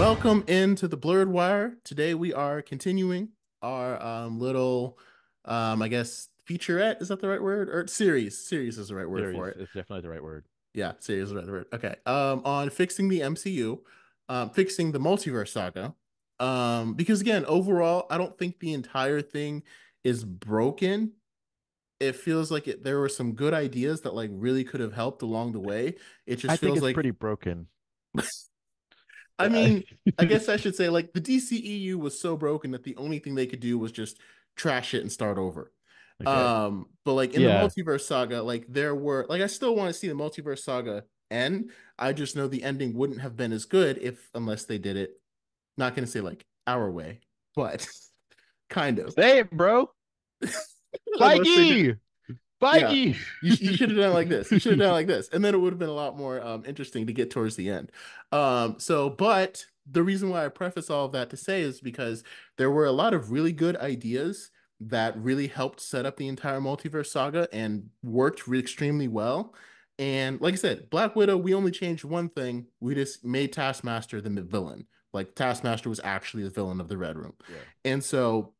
Welcome into the Blurred Wire. Today we are continuing our little, I guess, featurette. Is that the right word? Or series? Series is the right word for Series it. is definitely the right word. Yeah, series is the right word. Okay. On fixing the MCU, fixing the Multiverse Saga. Because again, overall, I don't think the entire thing is broken. It feels like there were some good ideas that like really could have helped along the way. It I just think feels it's like pretty broken. I mean, I guess I should say like the DCEU was so broken that the only thing they could do was just trash it and start over. Okay. But like in the Yeah. multiverse saga, like there were like I still want to see the multiverse saga end. I just know the ending wouldn't have been as good if unless they did it. Not gonna say like our way, but kind of. Say it, bro. Unless they did it. Feige! Yeah. Feige! You should have done it like this. You should have done it like this. And then it would have been a lot more interesting to get towards the end. But the reason why I preface all of that to say is because there were a lot of really good ideas that really helped set up the entire multiverse saga and worked extremely well. And like I said, Black Widow, we only changed one thing. We just made Taskmaster the villain. Like Taskmaster was actually the villain of the Red Room. Yeah. And so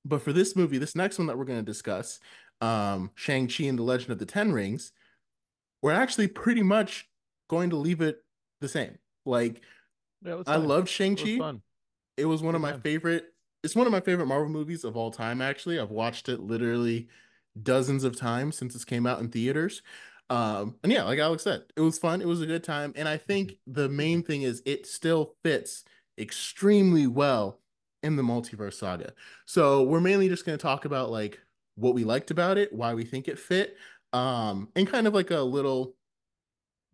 but for this movie, this next one that we're going to discuss, Shang-Chi and the Legend of the Ten Rings, we're actually pretty much going to leave it the same. Like, Yeah, it was I fine. loved It was Shang-Chi. fun. It was one of Good my time. favorite, it's one of my favorite Marvel movies of all time, actually. I've watched it literally dozens of times since it came out in theaters. And yeah, like Alex said, it was fun. It was a good time. And I think the main thing is it still fits extremely well in the multiverse saga. So we're mainly just going to talk about like what we liked about it, why we think it fit, and kind of like a little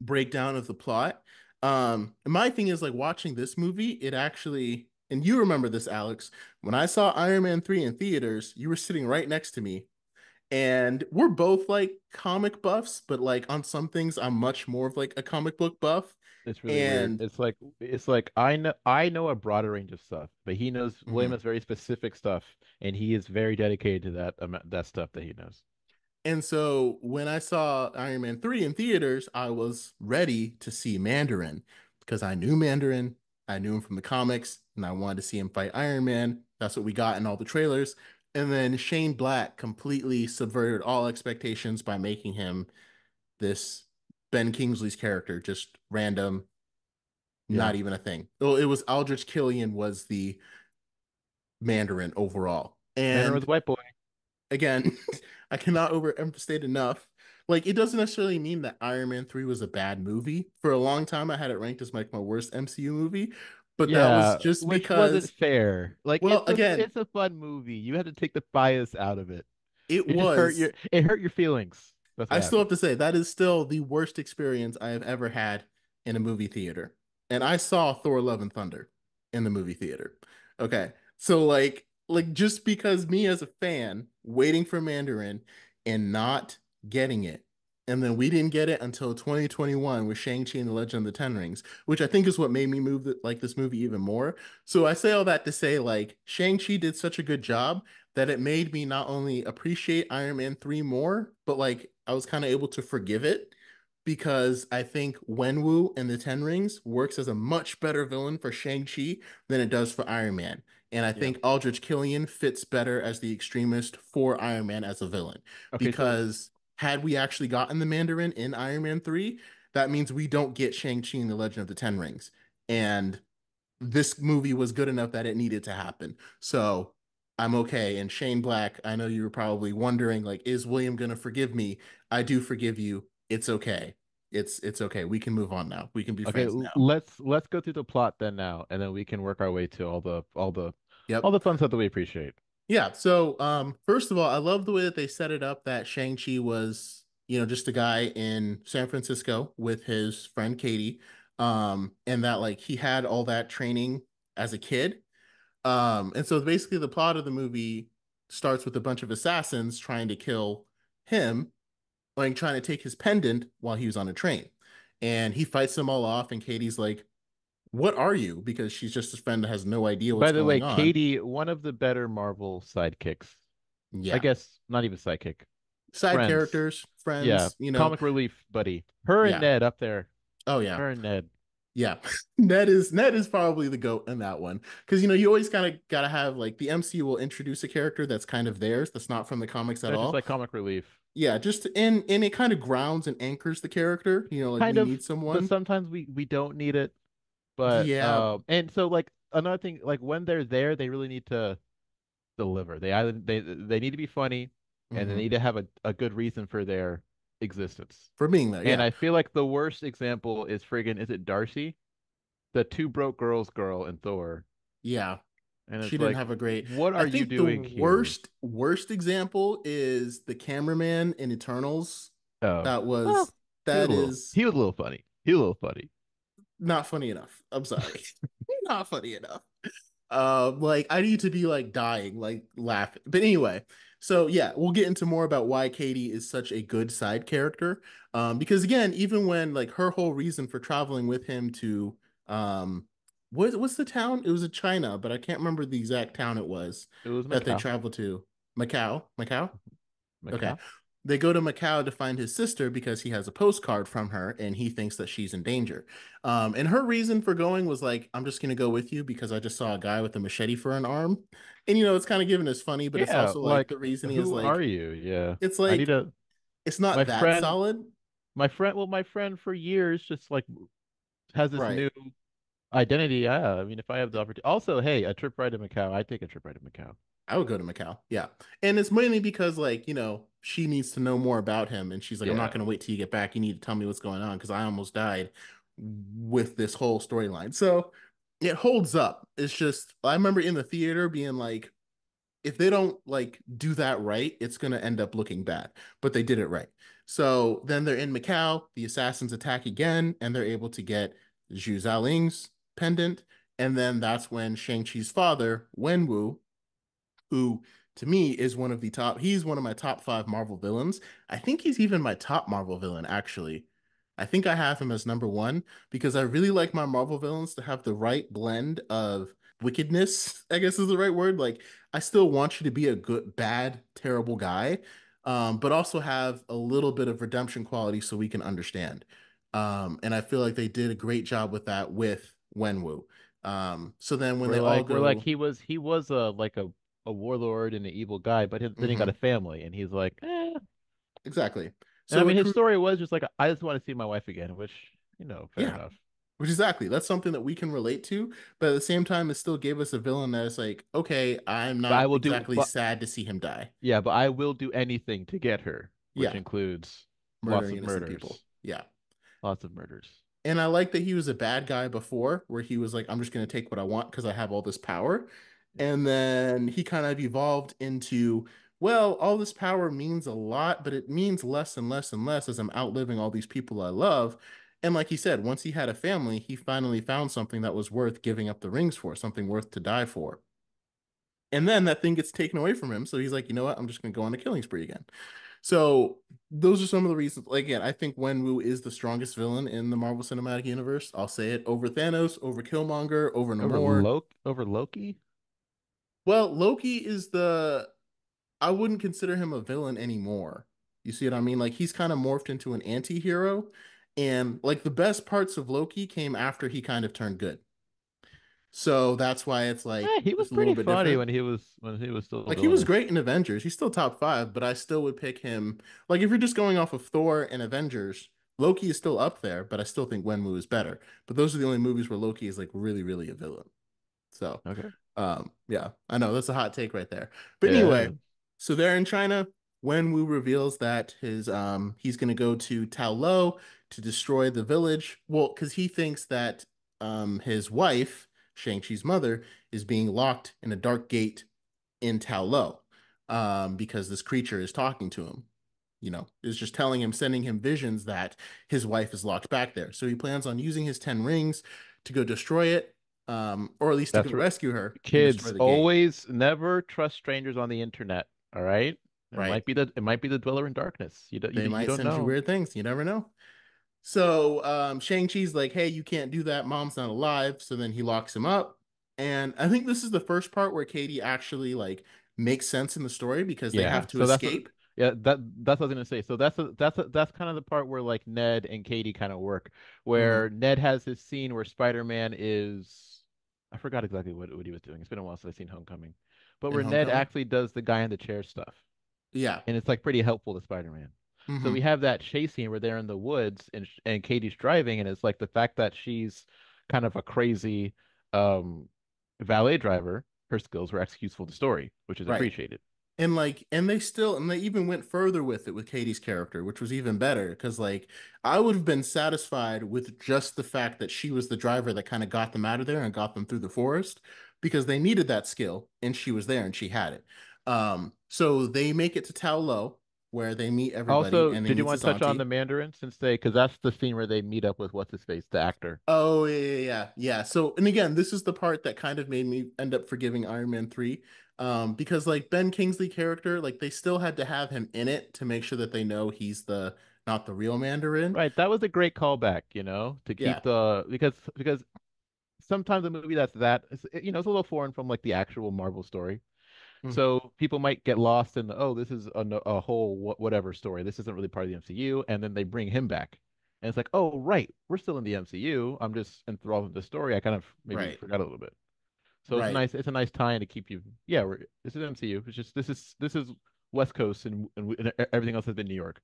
breakdown of the plot. And my thing is like watching this movie, it actually, and you remember this, Alex, when I saw Iron Man 3 in theaters, you were sitting right next to me and we're both like comic buffs, but like on some things, I'm much more of like a comic book buff. It's really weird. And It's like I know a broader range of stuff, but he knows William mhm. has very specific stuff, and he is very dedicated to that stuff that he knows. And so when I saw Iron Man 3 in theaters, I was ready to see Mandarin because I knew Mandarin. I knew him from the comics and I wanted to see him fight Iron Man. That's what we got in all the trailers. And then Shane Black completely subverted all expectations by making him this Ben Kingsley's character, just random, Yeah. not even a thing. Well, it was Aldrich Killian was the Mandarin overall. Mandarin was And a white boy. again, I cannot overemphasize enough. Like, it doesn't necessarily mean that Iron Man 3 was a bad movie. For a long time, I had it ranked as like my worst MCU movie, but that was Yeah, just which wasn't because, fair. Like well, again, it's a fun movie. You had to take the bias out of it. it It just hurt was, your feelings. That's I what still have happened. to say, that is still the worst experience I have ever had in a movie theater. And I saw Thor Love and Thunder in the movie theater. Okay. So like just because me as a fan waiting for Mandarin and not getting it. And then we didn't get it until 2021 with Shang-Chi and the Legend of the Ten Rings, which I think is what made me like this movie even more. So I say all that to say like Shang-Chi did such a good job that it made me not only appreciate Iron Man 3 more, but like I was kind of able to forgive it because I think Wenwu and the Ten Rings works as a much better villain for Shang-Chi than it does for Iron Man. And I Yeah. think Aldrich Killian fits better as the extremist for Iron Man as a villain. Okay, so Because had we actually gotten the Mandarin in Iron Man 3, that means we don't get Shang-Chi and the Legend of the Ten Rings. And this movie was good enough that it needed to happen. So I'm okay. And Shane Black, I know you were probably wondering, like, is William gonna forgive me? I do forgive you. It's okay. It's okay. We can move on now. We can be okay, friends now. let's go through the plot then now, and then we can work our way to all Yep. the fun stuff that we appreciate. Yeah. So first of all, I love the way that they set it up that Shang-Chi was, just a guy in San Francisco with his friend Katie. And that like he had all that training as a kid. And so basically the plot of the movie starts with a bunch of assassins trying to kill him, like trying to take his pendant while he was on a train. And he fights them all off, and Katie's like, "What are you?" Because she's just a friend that has no idea what's By the way, going on. Katie, one of the better Marvel sidekicks. I Yeah. guess not even sidekick. Side Friends. characters, Yeah, friends, comic relief buddy. Her and yeah. Ned up there. Oh yeah. Her and Ned. Yeah, Ned is probably the goat in that one because you always kind of gotta have like the MCU will introduce a character that's kind of theirs that's not from the comics at They're just all. like comic relief. Yeah, just and it kind of grounds and anchors the character. Like Kind we of, need but someone. sometimes we don't need it. But Yeah. and so like another thing, like when they're there, they really need to deliver. They either they need to be funny and they Hmm. need to have a good reason for their existence. For being there. And Yeah. I feel like the worst example is friggin' is it Darcy? The two broke girls girl in Thor. Yeah. And She it's didn't like, have a great. what I are you think the doing here? worst example is the cameraman in Eternals. Oh, That well, was that is he was a little funny. He was a little funny. not funny enough. I'm sorry. Not funny enough. Like I need to be like dying, like laughing. But anyway, so yeah, we'll get into more about why Katie is such a good side character. Because again, even when like her whole reason for traveling with him to what's the town? It was in China, but I can't remember the exact town it was It was that they Macau. traveled to. Macau? Macau? Okay. Macau? They go to Macau to find his sister because he has a postcard from her and he thinks that she's in danger. And her reason for going was like, I'm just going to go with you because I just saw a guy with a machete for an arm. And, it's kind of given as funny, but it's Yeah, also like like the reasoning is who are like, you? Yeah. it's I need like, a it's my not that friend solid. my friend for years just like has this Right. new identity. Yeah, I mean if I have the opportunity. Also, hey, a trip ride to Macau. I'd take a trip ride to Macau. I would go to Macau. Yeah. And it's mainly because like, she needs to know more about him. And she's like, I'm not Yeah. going to wait till you get back. You need to tell me what's going on because I almost died with this whole storyline. So it holds up. It's just, I remember in the theater being like, if they don't like do that right, it's going to end up looking bad. But they did it right. So then they're in Macau. The assassins attack again and they're able to get Xu Xialing's pendant. And then that's when Shang-Chi's father, Wenwu, who to me is he's one of my top five Marvel villains. I think he's even my top Marvel villain, actually. I think I have him as number one because I really like my Marvel villains to have the right blend of wickedness, I guess is the right word. Like, I still want you to be a good, bad, terrible guy, but also have a little bit of redemption quality so we can understand. And I feel like they did a great job with that with Wenwu. So then when they all We're like go, he was a warlord and an evil guy, but then he got a mhm, family and he's like, eh. exactly. And I So mean it his cru story was just like I just want to see my wife again, which, fair yeah, enough. which exactly that's something that we can relate to, but at the same time, it still gave us a villain that is like, okay, I'm But I not will do exactly but sad to see him die. yeah, but I will do anything to get her, which Yeah, includes lots murdering of innocent people. murders. Yeah. Lots of murders. And I like that he was a bad guy before, where he was like, I'm just going to take what I want because I have all this power. Yeah. And then he kind of evolved into, well, all this power means a lot, but it means less and less and less as I'm outliving all these people I love. And like he said, once he had a family, he finally found something that was worth giving up the rings for, something worth to die for. And then that thing gets taken away from him. So he's like, you know what? I'm just going to go on a killing spree again. So those are some of the reasons. Like, again, I think Wenwu is the strongest villain in the Marvel Cinematic Universe. I'll say it over Thanos, over Killmonger, over Namor. Over Loki? Well, Loki is I wouldn't consider him a villain anymore. You see what I mean? Like he's kind of morphed into an anti-hero. And like the best parts of Loki came after he kind of turned good. So that's why it's like He was it's a little pretty bit funny different. when he was still Like he was villainous. great in Avengers. He's still top five, but I still would pick him. Like if you're just going off of Thor and Avengers, Loki is still up there, but I still think Wenwu is better. But those are the only movies where Loki is like really, really a villain. So, Okay. yeah, I know that's a hot take right there. But Yeah. anyway, so they're in China. Wenwu reveals that he's gonna go to Tao Lao to destroy the village. Well, because he thinks that his wife, Shang-Chi's mother, is being locked in a dark gate in Tao Lo, because this creature is talking to him. Is just telling him, sending him visions that his wife is locked back there. So he plans on using his 10 rings to go destroy it, or at least to go That's right. rescue her and destroy Kids, the gate. always never trust strangers on the internet. All right? Right. It might be the dweller in darkness. They You might don't send you know. weird things. You never know. So Shang-Chi's like, hey, you can't do that. Mom's not alive. So then he locks him up. And I think this is the first part where Katie actually like makes sense in the story because they Yeah. have to escape. Yeah, that's what I was gonna say. So that's kind of the part where like Ned and Katie kind of work, Hmm. where Ned has this scene where Spider-Man is, I forgot exactly what he was doing. It's been a while since I've seen Homecoming, but In where Ned Homecoming. actually does the guy in the chair stuff, Yeah. and it's like pretty helpful to Spider-Man. So we Hmm. have that chase scene where they're in the woods and Katie's driving, and it's like the fact that she's kind of a crazy um valet driver, her skills were excuseful to story, which is Right. appreciated. And like, and they even went further with it with Katie's character, which was even better because like I would have been satisfied with just the fact that she was the driver that kind of got them out of there and got them through the forest because they needed that skill and she was there and she had it. So they make it to Tao Lo where they meet everybody Also, and they did you meet want his to touch on the auntie. Mandarin since they, because that's the scene where they meet up with what's his face, the actor. Oh yeah. So, and again, this is the part that kind of made me end up forgiving Iron Man 3. Because like Ben Kingsley character, like they still had to have him in it to make sure that they know he's the not the real Mandarin. Right, that was a great callback, to Yeah. keep the because sometimes a movie it's a little foreign from like the actual Marvel story. Mm. So people might get lost in oh, this is a whole whatever story. This isn't really part of the MCU, and then they bring him back, and it's like, oh, right, we're still in the MCU. I'm just enthralled with the story. I kind of maybe Right. forgot a little bit. So Right. it's a nice tie-in to keep you. Yeah, this is MCU. It's just this is West Coast, and everything else has been New York.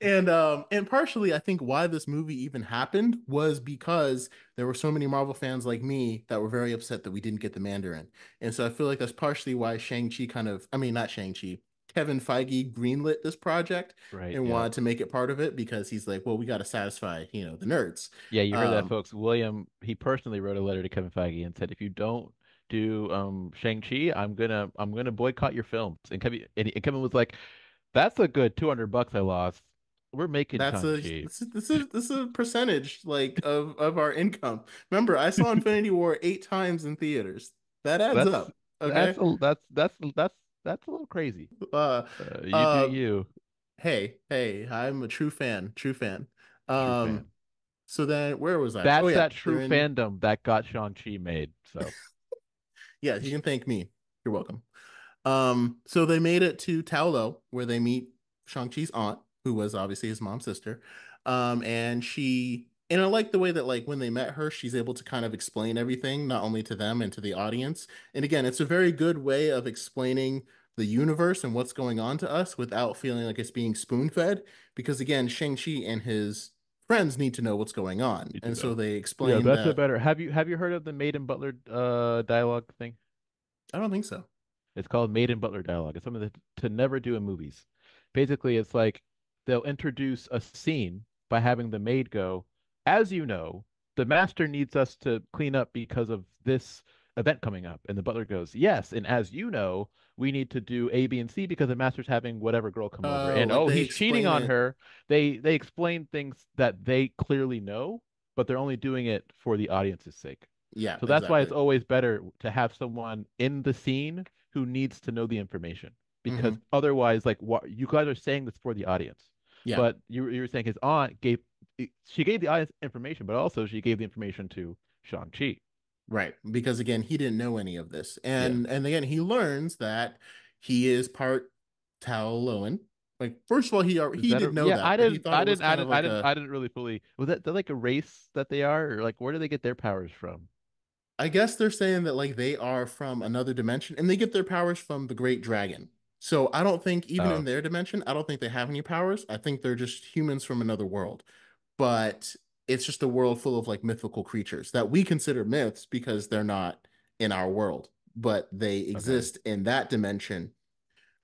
And partially I think why this movie even happened was because there were so many Marvel fans like me that were very upset that we didn't get the Mandarin. And so I feel like that's partially why Shang-Chi kind of I mean not Shang-Chi, Kevin Feige greenlit this project Right. and Yeah. wanted to make it part of it because he's like, well, we got to satisfy, the nerds. Yeah. You heard that, Um, folks. William, he personally wrote a letter to Kevin Feige and said, if you don't do Shang-Chi, I'm gonna boycott your films. And Kevin was like, that's a good $200 I lost. We're making that's a Shang-Chi. this is a percentage like of our income. Remember, I saw Infinity War 8 times in theaters. That adds That's up. Okay. that's a little crazy. Uh, You do uh, you, hey, I'm a true fan, true fan. true fan. Um, so then where was I? Oh That's yeah, that they're true in. fandom that got Shang-Chi made. So Yeah, you can thank me. You're welcome. So they made it to Tao Lo, where they meet Shang-Chi's aunt, who was obviously his mom's sister. And I like the way that like when they met her, she's able to kind of explain everything, not only to them and to the audience. And again, it's a very good way of explaining the universe and what's going on to us without feeling like it's being spoon-fed. Because again, Shang-Chi and his friends need to know what's going on. need to And so know. they Yeah, explain that's a that better. Have you heard of the Maid and Butler dialogue thing? I don't think so. It's called Maid and Butler dialogue. It's something to never do in movies. Basically, it's like they'll introduce a scene by having the maid go, as you know, the master needs us to clean up because of this event coming up. And the butler goes, yes. And as you know, we need to do A, B, and C because the master's having whatever girl come over. And Like oh, they he's cheating explain on it. her. They explain things that they clearly know, but they're only doing it for the audience's sake. Yeah, So that's why it's exactly. always better to have someone in the scene who needs to know the information because Hmm. otherwise, like, what you guys are saying this for the audience, Yeah. but you were saying his aunt gave the audience information, but also she gave the information to Shang-Chi. Right. Because again, he didn't know any of this. Yeah, And again, he learns that he is part Tao Loan. Like, first of all, is he that did know yeah? that, but he thought it was kind of like a I didn't really fully. Was that they're like a race that they are, or like where do they get their powers from? I guess they're saying that like they are from another dimension and they get their powers from the Great Dragon. So I don't think even in Oh, their dimension, I don't think they have any powers. I think they're just humans from another world. But it's just a world full of like mythical creatures that we consider myths because they're not in our world, but they okay. exist in that dimension.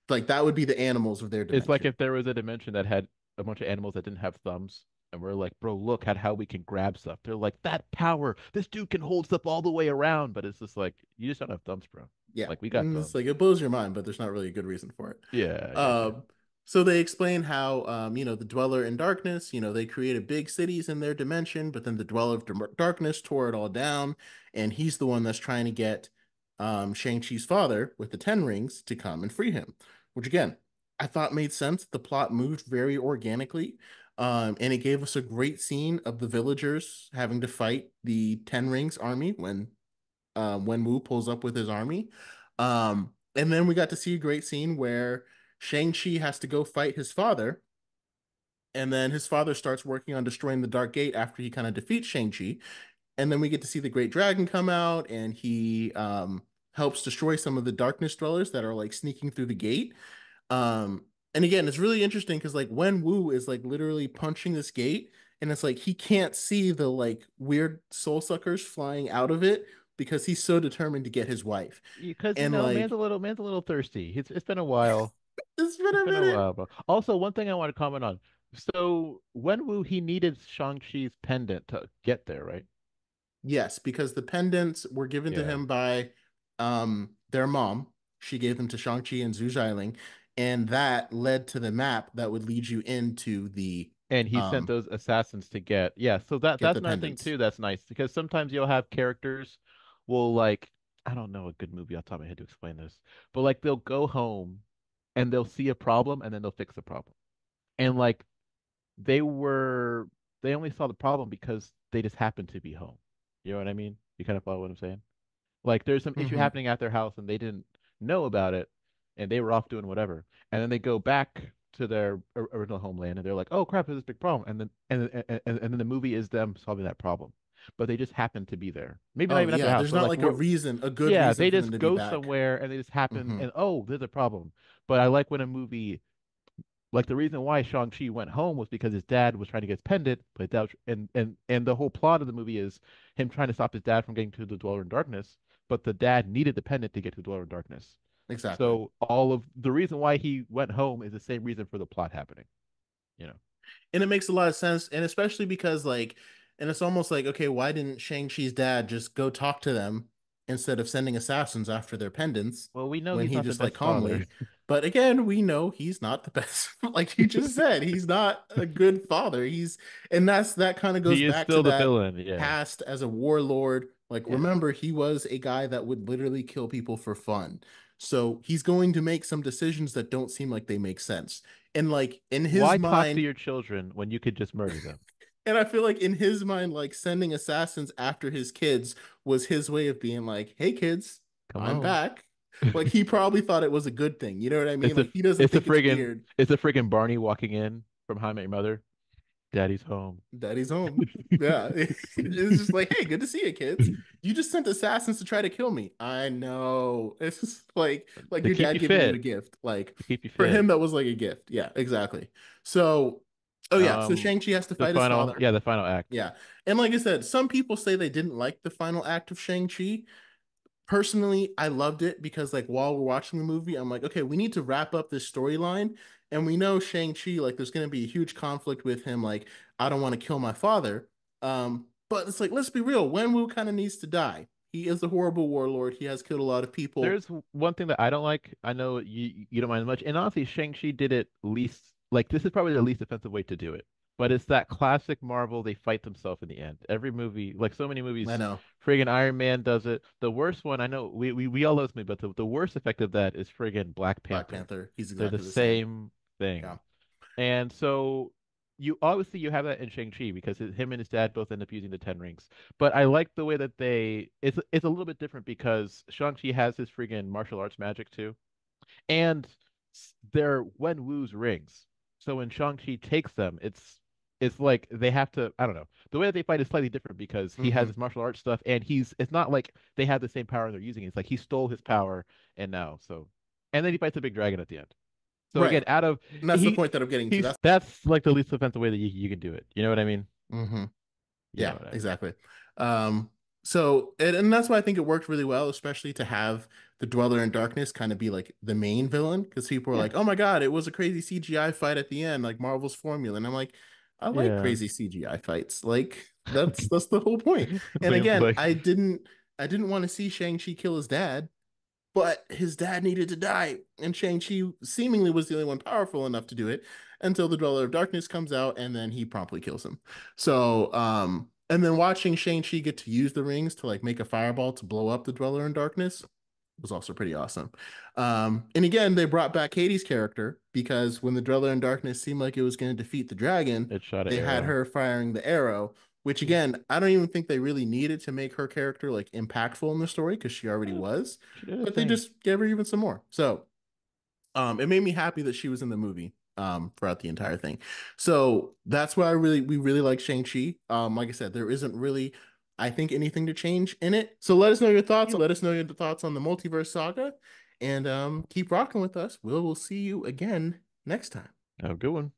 Like that would be the animals of their It's like dimension. if there was a dimension that had a bunch of animals that didn't have thumbs, and we're like, bro, look at how we can grab stuff. They're like, that power, this dude can hold stuff all the way around, but it's just like, you just don't have thumbs, bro. Yeah. Like, we got And it's thumbs. like it blows your mind, but there's not really a good reason for it. Yeah, I got you. Um, so they explain how, the Dweller in Darkness, they created big cities in their dimension, but then the Dweller of Darkness tore it all down, and he's the one that's trying to get Shang-Chi's father with the Ten Rings to come and free him, which again, I thought made sense. The plot moved very organically, and it gave us a great scene of the villagers having to fight the Ten Rings army when Wenwu pulls up with his army. And then we got to see a great scene where Shang-Chi has to go fight his father, and then his father starts working on destroying the Dark Gate after he kind of defeats Shang-Chi. And then we get to see the Great Dragon come out, and he helps destroy some of the darkness dwellers that are like sneaking through the gate. And again, it's really interesting because like Wenwu is like literally punching this gate, and it's like he can't see the like weird soul suckers flying out of it because he's so determined to get his wife. Because And like man's a little thirsty. It's been a while. it's been It's a been a minute. while, bro. Also, one thing I want to comment on. So Wenwu, he needed Shang-Chi's pendant to get there, right? Yes, because the pendants were given to Yeah. him by their mom. She gave them to Shang-Chi and Xu Xialing, and that led to the map that would lead you into the And he sent um those assassins to get, yeah. So get that's the another thing pendants. too. That's nice because sometimes you'll have characters will like, I don't know a good movie off the top of my head to explain this, but like they'll go home and they'll see a problem and then they'll fix the problem. And like they were, they only saw the problem because they just happened to be home. You know what I mean? You kind of follow what I'm saying? Like there's some issue Hmm. happening at their house and they didn't know about it and they were off doing whatever. And then they go back to their original homeland and they're like, "Oh crap, there's this big problem." And then the movie is them solving that problem. But they just happen to be there. Maybe not Oh even at their yeah, house, there's but not like like a we're reason, a good yeah, reason they for them just to be go back. somewhere and they just happen Hmm. and oh, there's a problem. But I like when a movie like the reason why Shang-Chi went home was because his dad was trying to get his pendant, but that was, and the whole plot of the movie is him trying to stop his dad from getting to the Dweller in Darkness, but the dad needed the pendant to get to the Dweller in Darkness. Exactly. So all of the reason why he went home is the same reason for the plot happening, you know. And it makes a lot of sense, and especially because like, and it's almost like, okay, why didn't Shang-Chi's dad just go talk to them instead of sending assassins after their pendants Well, we know when he's he not the just like best father. calmly. But again, we know he's not the best. Like you just said, he's not a good father. And that kind of goes He is back to still the that villain. Yeah. past as a warlord. Like, Yeah. remember, he was a guy that would literally kill people for fun. So he's going to make some decisions that don't seem like they make sense. And like in his Why talk to mind, your children when you could just murder them? and I feel like in his mind, like sending assassins after his kids was his way of being like, hey, kids, Come I'm on. back. Like he probably thought it was a good thing. You know what I mean? It's a Like he doesn't think it's weird. it's a friggin' Barney walking in from How I Met Your Mother. Daddy's home. Daddy's home. Yeah. It's just like, hey, good to see you, kids. You just sent assassins to try to kill me. I know. It's just like To your keep dad you giving you a fit. gift. Like To keep you for him, fit. that was like a gift. Yeah, exactly. So, oh yeah. So Um, Shang-Chi has to fight his father. the final act. Yeah. And like I said, some people say they didn't like the final act of Shang-Chi. Personally, I loved it because like while we're watching the movie, I'm like, okay, we need to wrap up this storyline. And we know Shang-Chi, like there's gonna be a huge conflict with him, like, I don't want to kill my father. But it's like, let's be real, Wenwu kind of needs to die. He is a horrible warlord. He has killed a lot of people. There's one thing that I don't like. I know you don't mind much, and honestly, Shang-Chi did it least. Like this is probably the least offensive way to do it. But it's that classic Marvel. They fight themselves in the end. Every movie, like so many I movies, know. friggin' Iron Man does it. The worst one, I know we all love me, but the worst effect of that is friggin' Black Black Panther. Panther, he's They're the exactly the same. same thing. Yeah. And so you obviously you have that in Shang-Chi because him and his dad both end up using the Ten Rings. But I like the way that it's a little bit different because Shang-Chi has his friggin' martial arts magic too. And they're Wenwu's rings. So when Shang-Chi takes them, it's like they have to, I don't know. The way that they fight is slightly different because he has Hmm. his martial arts stuff and it's not like they have the same power and they're using it. It's like he stole his power and now so and then he fights a big dragon at the end. So Right. again, out of And that's the point that I'm getting to. he's That's that's like the least offensive way that you can do it. You know what I mean? hmm You know Yeah, what I mean? exactly. So and that's why I think it worked really well, especially to have the Dweller in Darkness kind of be like the main villain, because people were Yeah. like, "Oh my God, it was a crazy CGI fight at the end, like Marvel's formula." And I'm like, I like Yeah. crazy CGI fights. Like that's the whole point. And Like, again, like I didn't want to see Shang-Chi kill his dad, but his dad needed to die, and Shang-Chi seemingly was the only one powerful enough to do it until the Dweller of Darkness comes out, and then he promptly kills him. So, and then watching Shang-Chi get to use the rings to like make a fireball to blow up the Dweller in Darkness was also pretty awesome. And again, they brought back Katie's character because when the Dweller in Darkness seemed like it was going to defeat the dragon, it shot an they had arrow. her firing the arrow, which Yeah. again, I don't even think they really needed to make her character like impactful in the story because she already Yeah. was, She did a but they thing. just gave her even some more. So It made me happy that she was in the movie throughout the entire thing. So that's why we really like Shang-Chi. Like I said, there isn't really, I think, anything to change in it. So let us know your thoughts. Let us know your thoughts on the Multiverse Saga, and keep rocking with us. We'll see you again next time. Have a good one.